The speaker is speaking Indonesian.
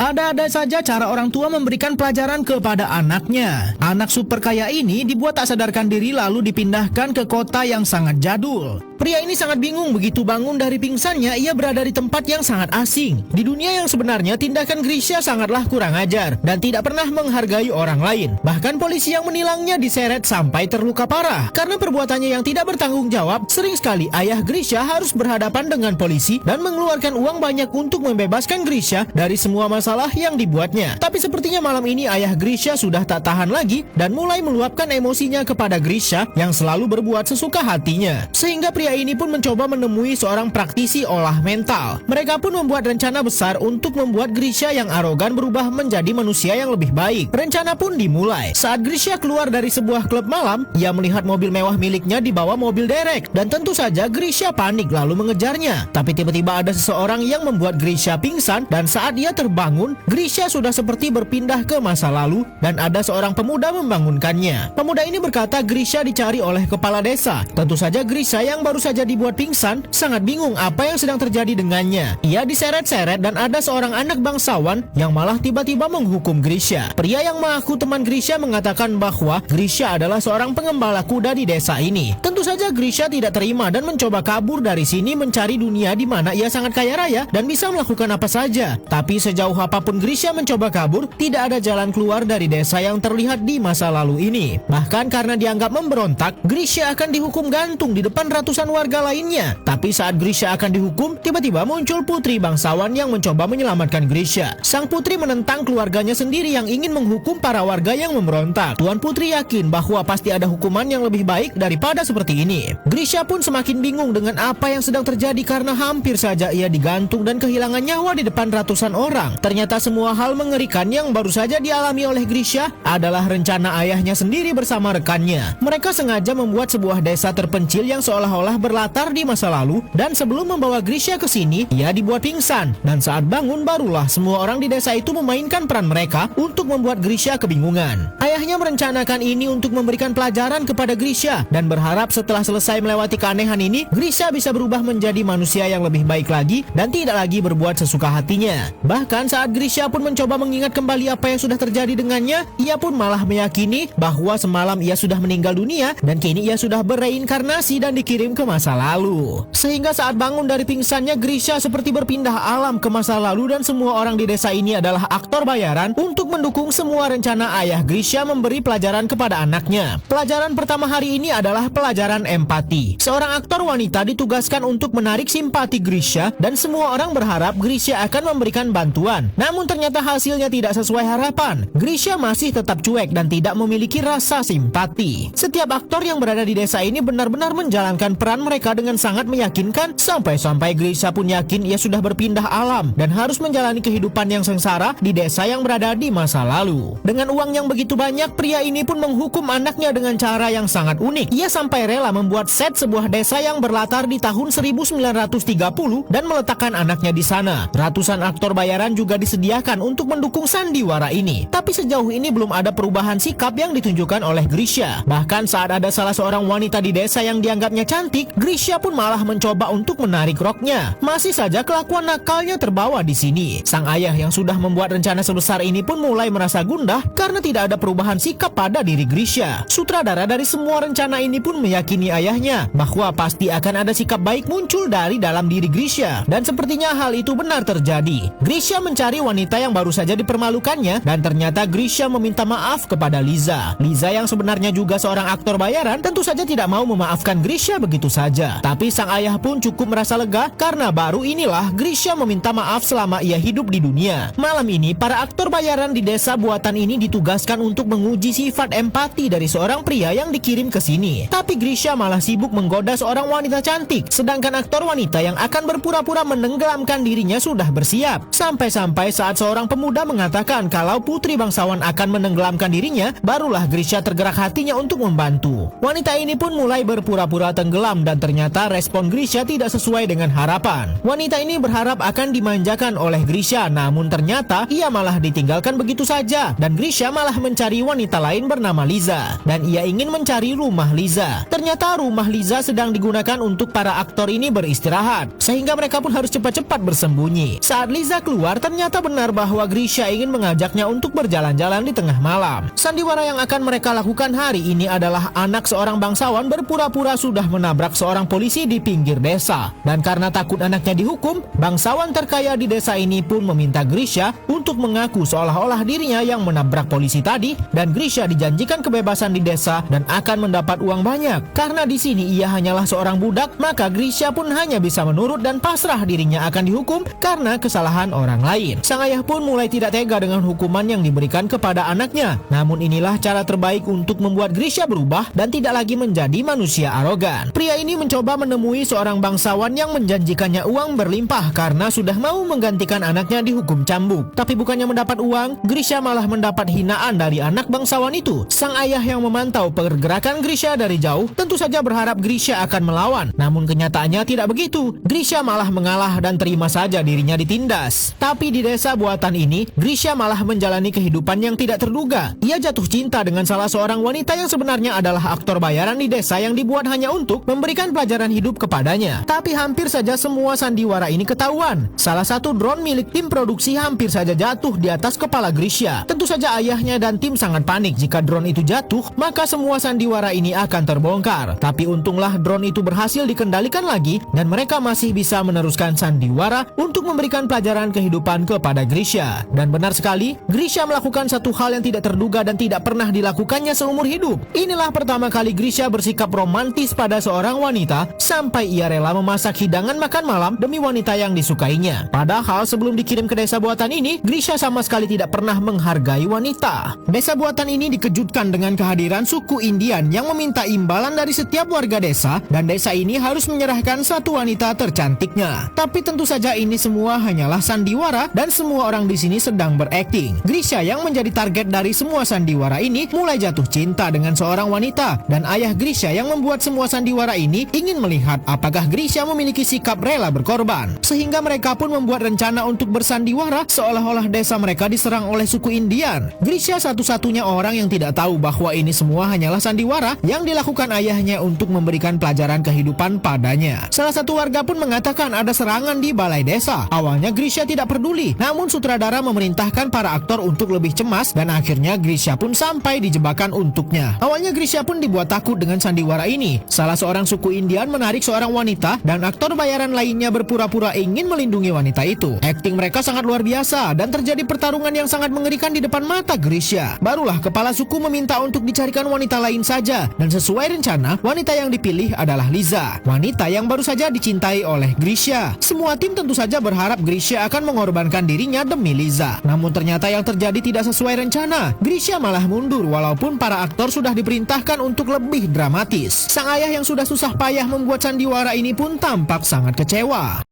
Ada-ada saja cara orang tua memberikan pelajaran kepada anaknya. Anak super kaya ini dibuat tak sadarkan diri lalu dipindahkan ke kota yang sangat jadul. Pria ini sangat bingung begitu bangun dari pingsannya, ia berada di tempat yang sangat asing. Di dunia yang sebenarnya tindakan Grisha sangatlah kurang ajar dan tidak pernah menghargai orang lain. Bahkan polisi yang menilangnya diseret sampai terluka parah. Karena perbuatannya yang tidak bertanggung jawab, sering sekali ayah Grisha harus berhadapan dengan polisi dan mengeluarkan uang banyak untuk membebaskan Grisha dari semua masalah yang dibuatnya. Tapi sepertinya malam ini ayah Grisha sudah tak tahan lagi dan mulai meluapkan emosinya kepada Grisha yang selalu berbuat sesuka hatinya. Sehingga pria ini pun mencoba menemui seorang praktisi olah mental. Mereka pun membuat rencana besar untuk membuat Grisha yang arogan berubah menjadi manusia yang lebih baik. Rencana pun dimulai. Saat Grisha keluar dari sebuah klub malam, ia melihat mobil mewah miliknya di bawah mobil derek. Dan tentu saja Grisha panik lalu mengejarnya. Tapi tiba-tiba ada seseorang yang membuat Grisha pingsan dan saat ia terbangun, Grisha sudah seperti berpindah ke masa lalu dan ada seorang pemuda membangunkannya. Pemuda ini berkata Grisha dicari oleh kepala desa. Tentu saja Grisha yang baru saja dibuat pingsan sangat bingung apa yang sedang terjadi dengannya. Ia diseret-seret dan ada seorang anak bangsawan yang malah tiba-tiba menghukum Grisha. Pria yang mengaku teman Grisha mengatakan bahwa Grisha adalah seorang pengembala kuda di desa ini. Tentu saja Grisha tidak terima dan mencoba kabur dari sini mencari dunia di mana ia sangat kaya raya dan bisa melakukan apa saja. Tapi sejauh apapun Grisha mencoba kabur, tidak ada jalan keluar dari desa yang terlihat di masa lalu ini. Bahkan karena dianggap memberontak, Grisha akan dihukum gantung di depan ratusan warga lainnya. Tapi saat Grisha akan dihukum, tiba-tiba muncul putri bangsawan yang mencoba menyelamatkan Grisha. Sang putri menentang keluarganya sendiri yang ingin menghukum para warga yang memberontak. Tuan Putri yakin bahwa pasti ada hukuman yang lebih baik daripada seperti ini. Grisha pun semakin bingung dengan apa yang sedang terjadi karena hampir saja ia digantung dan kehilangan nyawa di depan ratusan orang. Ternyata semua hal mengerikan yang baru saja dialami oleh Grisha adalah rencana ayahnya sendiri bersama rekannya. Mereka sengaja membuat sebuah desa terpencil yang seolah-olah berlatar di masa lalu dan sebelum membawa Grisha ke sini, ia dibuat pingsan dan saat bangun barulah semua orang di desa itu memainkan peran mereka untuk membuat Grisha kebingungan. Ayahnya merencanakan ini untuk memberikan pelajaran kepada Grisha dan berharap setelah selesai melewati keanehan ini, Grisha bisa berubah menjadi manusia yang lebih baik lagi dan tidak lagi berbuat sesuka hatinya. Bahkan saat Grisha pun mencoba mengingat kembali apa yang sudah terjadi dengannya, ia pun malah meyakini bahwa semalam ia sudah meninggal dunia dan kini ia sudah bereinkarnasi dan dikirim ke masa lalu. Sehingga saat bangun dari pingsannya, Grisha seperti berpindah alam ke masa lalu dan semua orang di desa ini adalah aktor bayaran untuk mendukung semua rencana ayah Grisha memberi pelajaran kepada anaknya. Pelajaran pertama hari ini adalah pelajaran empati. Seorang aktor wanita ditugaskan untuk menarik simpati Grisha dan semua orang berharap Grisha akan memberikan bantuan. Namun ternyata hasilnya tidak sesuai harapan. Grisha masih tetap cuek dan tidak memiliki rasa simpati. Setiap aktor yang berada di desa ini benar-benar menjalankan peran mereka dengan sangat meyakinkan sampai-sampai Grisha pun yakin ia sudah berpindah alam dan harus menjalani kehidupan yang sengsara di desa yang berada di masa lalu. Dengan uang yang begitu banyak, pria ini pun menghukum anaknya dengan cara yang sangat unik. Ia sampai rela membuat set sebuah desa yang berlatar di tahun 1930 dan meletakkan anaknya di sana. Ratusan aktor bayaran juga disediakan untuk mendukung sandiwara ini. Tapi sejauh ini belum ada perubahan sikap yang ditunjukkan oleh Grisha. Bahkan saat ada salah seorang wanita di desa yang dianggapnya cantik, Grisha pun malah mencoba untuk menarik roknya. Masih saja kelakuan nakalnya terbawa di sini. Sang ayah yang sudah membuat rencana sebesar ini pun mulai merasa gundah karena tidak ada perubahan sikap pada diri Grisha. Sutradara dari semua rencana ini pun meyakini ayahnya bahwa pasti akan ada sikap baik muncul dari dalam diri Grisha. Dan sepertinya hal itu benar terjadi. Grisha mencari wanita yang baru saja dipermalukannya dan ternyata Grisha meminta maaf kepada Liza. Liza yang sebenarnya juga seorang aktor bayaran tentu saja tidak mau memaafkan Grisha begitu saja. Tapi sang ayah pun cukup merasa lega karena baru inilah Grisha meminta maaf selama ia hidup di dunia. Malam ini para aktor bayaran di desa buatan ini ditugaskan untuk menguji sifat empati dari seorang pria yang dikirim ke sini. Tapi Grisha malah sibuk menggoda seorang wanita cantik, sedangkan aktor wanita yang akan berpura-pura menenggelamkan dirinya sudah bersiap. Sampai-sampai saat seorang pemuda mengatakan kalau putri bangsawan akan menenggelamkan dirinya, barulah Grisha tergerak hatinya untuk membantu. Wanita ini pun mulai berpura-pura tenggelam dan ternyata respon Grisha tidak sesuai dengan harapan. Wanita ini berharap akan dimanjakan oleh Grisha, namun ternyata ia malah ditinggalkan begitu saja dan Grisha malah mencari wanita lain bernama Liza dan ia ingin mencari rumah Liza. Ternyata rumah Liza sedang digunakan untuk para aktor ini beristirahat sehingga mereka pun harus cepat-cepat bersembunyi. Saat Liza keluar, ternyata ternyata benar bahwa Grisha ingin mengajaknya untuk berjalan-jalan di tengah malam. Sandiwara yang akan mereka lakukan hari ini adalah anak seorang bangsawan berpura-pura sudah menabrak seorang polisi di pinggir desa. Dan karena takut anaknya dihukum, bangsawan terkaya di desa ini pun meminta Grisha untuk mengaku seolah-olah dirinya yang menabrak polisi tadi, dan Grisha dijanjikan kebebasan di desa dan akan mendapat uang banyak. Karena di sini ia hanyalah seorang budak, maka Grisha pun hanya bisa menurut dan pasrah dirinya akan dihukum karena kesalahan orang lain. Sang ayah pun mulai tidak tega dengan hukuman yang diberikan kepada anaknya. Namun inilah cara terbaik untuk membuat Grisha berubah dan tidak lagi menjadi manusia arogan. Pria ini mencoba menemui seorang bangsawan yang menjanjikannya uang berlimpah karena sudah mau menggantikan anaknya dihukum cambuk. Tapi bukannya mendapat uang, Grisha malah mendapat hinaan dari anak bangsawan itu. Sang ayah yang memantau pergerakan Grisha dari jauh tentu saja berharap Grisha akan melawan. Namun kenyataannya tidak begitu. Grisha malah mengalah dan terima saja dirinya ditindas. Tapi di desa buatan ini, Grisha malah menjalani kehidupan yang tidak terduga. Ia jatuh cinta dengan salah seorang wanita yang sebenarnya adalah aktor bayaran di desa yang dibuat hanya untuk memberikan pelajaran hidup kepadanya. Tapi hampir saja semua sandiwara ini ketahuan. Salah satu drone milik tim produksi hampir saja jatuh di atas kepala Grisha. Tentu saja ayahnya dan tim sangat panik jika drone itu jatuh, maka semua sandiwara ini akan terbongkar. Tapi untunglah drone itu berhasil dikendalikan lagi dan mereka masih bisa meneruskan sandiwara untuk memberikan pelajaran kehidupan kepada Grisha. Dan benar sekali, Grisha melakukan satu hal yang tidak terduga dan tidak pernah dilakukannya seumur hidup. Inilah pertama kali Grisha bersikap romantis pada seorang wanita sampai ia rela memasak hidangan makan malam demi wanita yang disukainya. Padahal sebelum dikirim ke desa buatan ini, Grisha sama sekali tidak pernah menghargai wanita. Desa buatan ini dikejutkan dengan kehadiran suku Indian yang meminta imbalan dari setiap warga desa, dan desa ini harus menyerahkan satu wanita tercantiknya. Tapi tentu saja ini semua hanyalah sandiwara dan semua orang di sini sedang berakting. Grisha yang menjadi target dari semua sandiwara ini mulai jatuh cinta dengan seorang wanita, dan ayah Grisha yang membuat semua sandiwara ini ingin melihat apakah Grisha memiliki sikap rela berkorban. Sehingga mereka pun membuat rencana untuk bersandiwara seolah-olah desa mereka diserang oleh suku Indian. Grisha satu-satunya orang yang tidak tahu bahwa ini semua hanyalah sandiwara yang dilakukan ayahnya untuk memberikan pelajaran kehidupan padanya. Salah satu warga pun mengatakan ada serangan di balai desa. Awalnya Grisha tidak peduli, namun sutradara memerintahkan para aktor untuk lebih cemas dan akhirnya Grisha pun sampai di jebakan untuknya. Awalnya Grisha pun dibuat takut dengan sandiwara ini. Salah seorang suku Indian menarik seorang wanita dan aktor bayaran lainnya berpura-pura ingin melindungi wanita itu. Akting mereka sangat luar biasa dan terjadi pertarungan yang sangat mengerikan di depan mata Grisha. Barulah kepala suku meminta untuk dicarikan wanita lain saja, dan sesuai rencana wanita yang dipilih adalah Liza, wanita yang baru saja dicintai oleh Grisha. Semua tim tentu saja berharap Grisha akan mengorbankan dirinya demi Liza. Namun ternyata yang terjadi tidak sesuai rencana. Grisha malah mundur walaupun para aktor sudah diperintahkan untuk lebih dramatis. Sang ayah yang sudah susah payah membuat sandiwara ini pun tampak sangat kecewa.